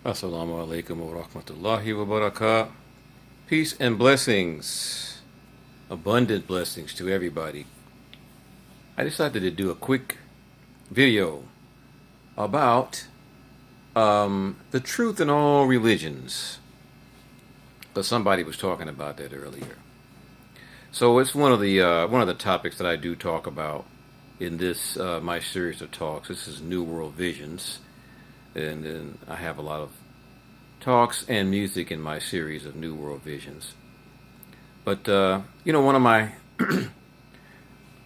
Assalamu alaikum wa rahmatullahi wa barakatuh. Peace and blessings, abundant blessings to everybody. I decided to do a quick video about the truth in all religions, because somebody was talking about that earlier. So it's one of the topics that I do talk about in this my series of talks. This is New World Visions, and then I have a lot of talks and music in my series of New World Visions. But one of my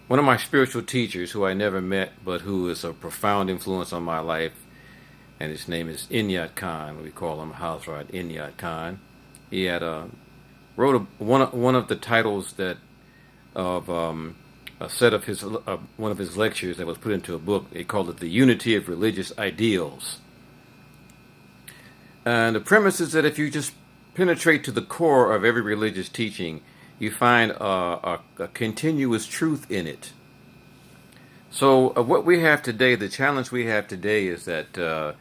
one of my spiritual teachers, who I never met but who is a profound influence on my life, and his name is Inayat Khan. We call him Hazrat Inayat Khan. He had wrote one of the titles that of a set of his one of his lectures that was put into a book. They called it "The Unity of Religious Ideals." And the premise is that if you just penetrate to the core of every religious teaching, you find a continuous truth in it. So what we have today, the challenge we have today, is that the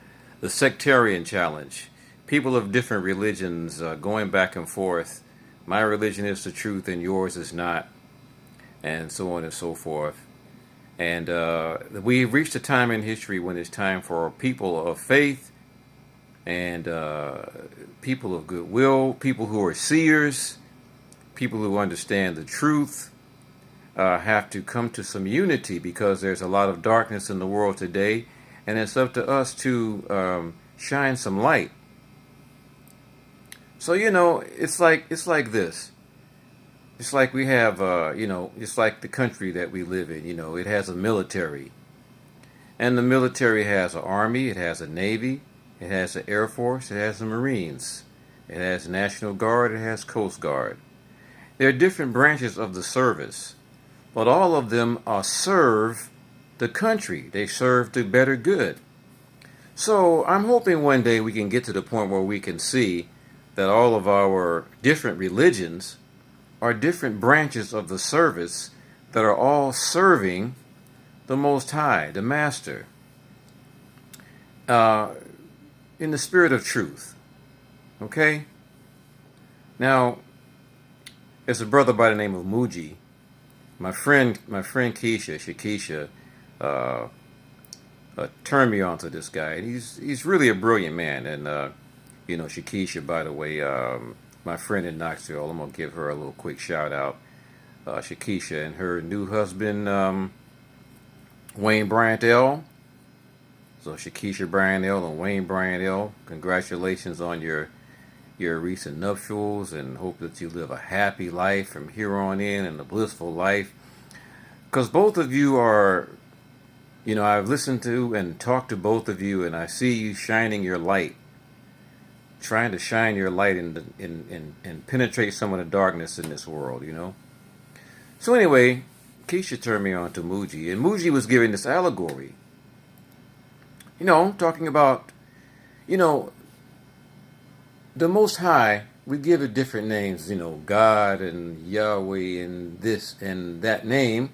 sectarian challenge. People of different religions going back and forth. My religion is the truth and yours is not, and so on and so forth. And we've reached a time in history when it's time for people of faith and people of goodwill, people who are seers, people who understand the truth, have to come to some unity, because there's a lot of darkness in the world today, and it's up to us to shine some light. So it's like this. It's like we have it's like the country that we live in. It has a military, and the military has an army, it has a navy, it has an Air Force, it has the Marines, it has National Guard, it has Coast Guard. There are different branches of the service, but all of them serve the country. They serve the better good. So I'm hoping one day we can get to the point where we can see that all of our different religions are different branches of the service that are all serving the Most High, the Master, in the spirit of truth. Okay? Now, there's a brother by the name of Muji. My friend Shakisha, turned me on to this guy. And he's really a brilliant man. And Shakisha, by the way, my friend in Knoxville, I'm gonna give her a little quick shout out. Shakisha and her new husband, Wayne Bryant L. So Shakisha Bryant L. and Wayne Bryant L., congratulations on your recent nuptials, and hope that you live a happy life from here on in, and a blissful life. Because both of you are, I've listened to and talked to both of you, and I see you shining your light, trying to shine your light and penetrate some of the darkness in this world, So anyway, Keisha turned me on to Muji, and Muji was giving this allegory, talking about, the Most High. We give it different names, God and Yahweh and this and that name.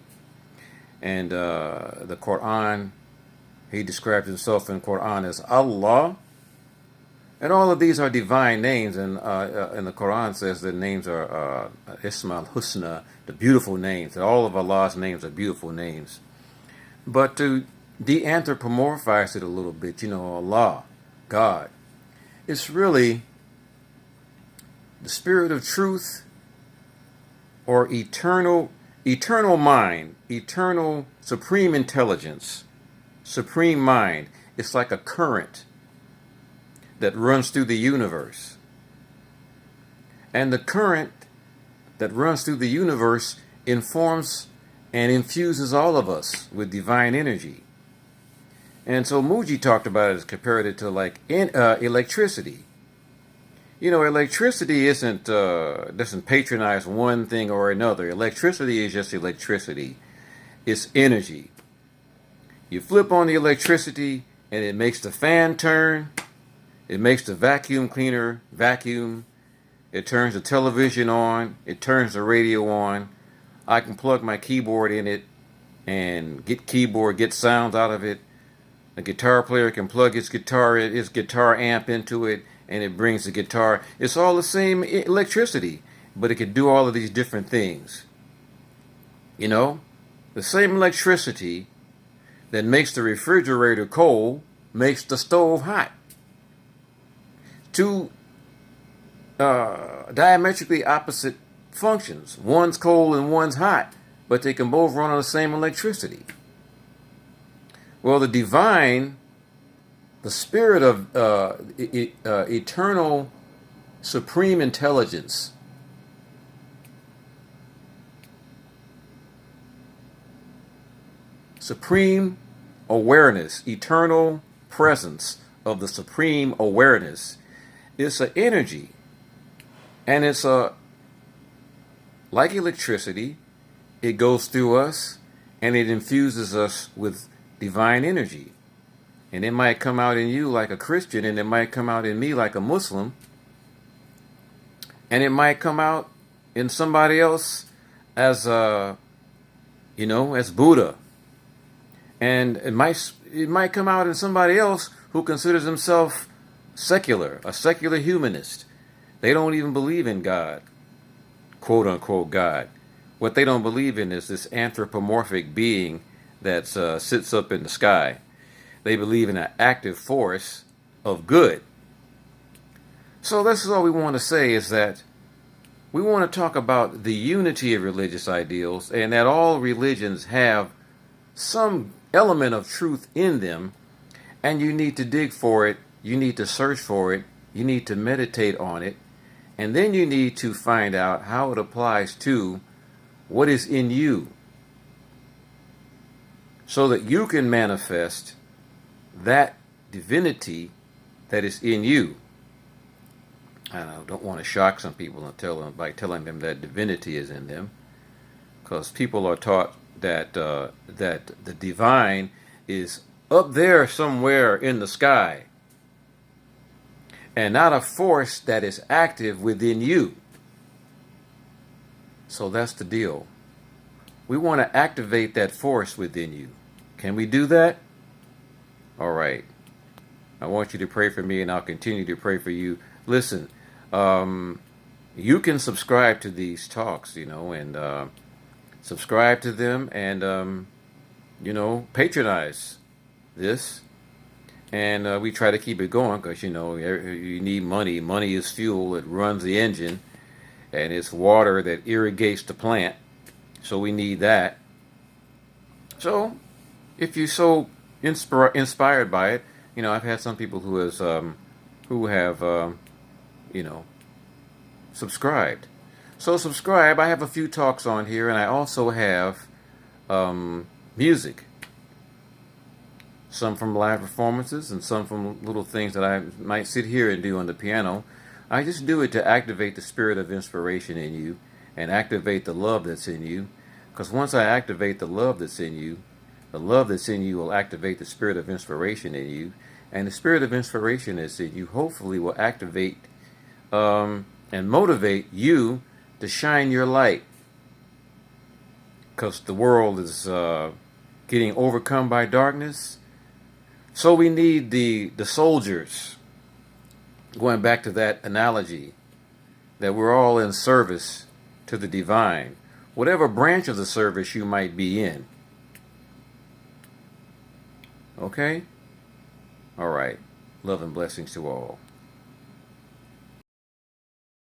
And the Quran, he describes himself in Quran as Allah. And all of these are divine names. And the Quran says the names are Ismail Husna, the beautiful names. And all of Allah's names are beautiful names. But to de-anthropomorphize it a little bit, Allah, God, it's really the spirit of truth, or eternal mind, eternal supreme intelligence, supreme mind. It's like a current that runs through the universe. And the current that runs through the universe informs and infuses all of us with divine energy. And so Muji talked about it as compared it to like electricity. Electricity doesn't patronize one thing or another. Electricity is just electricity. It's energy. You flip on the electricity and it makes the fan turn. It makes the vacuum cleaner vacuum. It turns the television on. It turns the radio on. I can plug my keyboard in it and get sounds out of it. A guitar player can plug his guitar amp into it, and it brings the guitar. It's all the same electricity, but it can do all of these different things. You know, the same electricity that makes the refrigerator cold makes the stove hot. Two diametrically opposite functions. One's cold and one's hot, but they can both run on the same electricity. Well, the divine, the spirit of eternal supreme intelligence, supreme awareness, eternal presence of the supreme awareness, is an energy. And it's like electricity, it goes through us and it infuses us with divine energy. And it might come out in you like a Christian, and it might come out in me like a Muslim, and it might come out in somebody else as as Buddha. And it might come out in somebody else who considers himself secular, a secular humanist. They don't even believe in God, quote unquote God. What they don't believe in is this anthropomorphic being that sits up in the sky. They believe in an active force of good. So this is all we want to say, is that we want to talk about the unity of religious ideals, and that all religions have some element of truth in them, and you need to dig for it, you need to search for it, you need to meditate on it, and then you need to find out how it applies to what is in you, so that you can manifest that divinity that is in you. I don't want to shock some people and by telling them that divinity is in them, because people are taught that that the divine is up there somewhere in the sky, and not a force that is active within you. So that's the deal. We want to activate that force within you. Can we do that? All right. I want you to pray for me, and I'll continue to pray for you. Listen, you can subscribe to these talks, and subscribe to them, and patronize this. And we try to keep it going, because you need money. Money is fuel. It runs the engine, and it's water that irrigates the plant. So we need that. So if you're so inspired by it, I've had some people who have subscribed. So subscribe. I have a few talks on here, and I also have music. Some from live performances, and some from little things that I might sit here and do on the piano. I just do it to activate the spirit of inspiration in you, and activate the love that's in you. Because once I activate the love that's in you, the love that's in you will activate the spirit of inspiration in you. And the spirit of inspiration that's in you hopefully will activate and motivate you to shine your light. Because the world is getting overcome by darkness. So we need the soldiers. Going back to that analogy, that we're all in service to the divine, whatever branch of the service you might be in. Okay? All right. Love and blessings to all.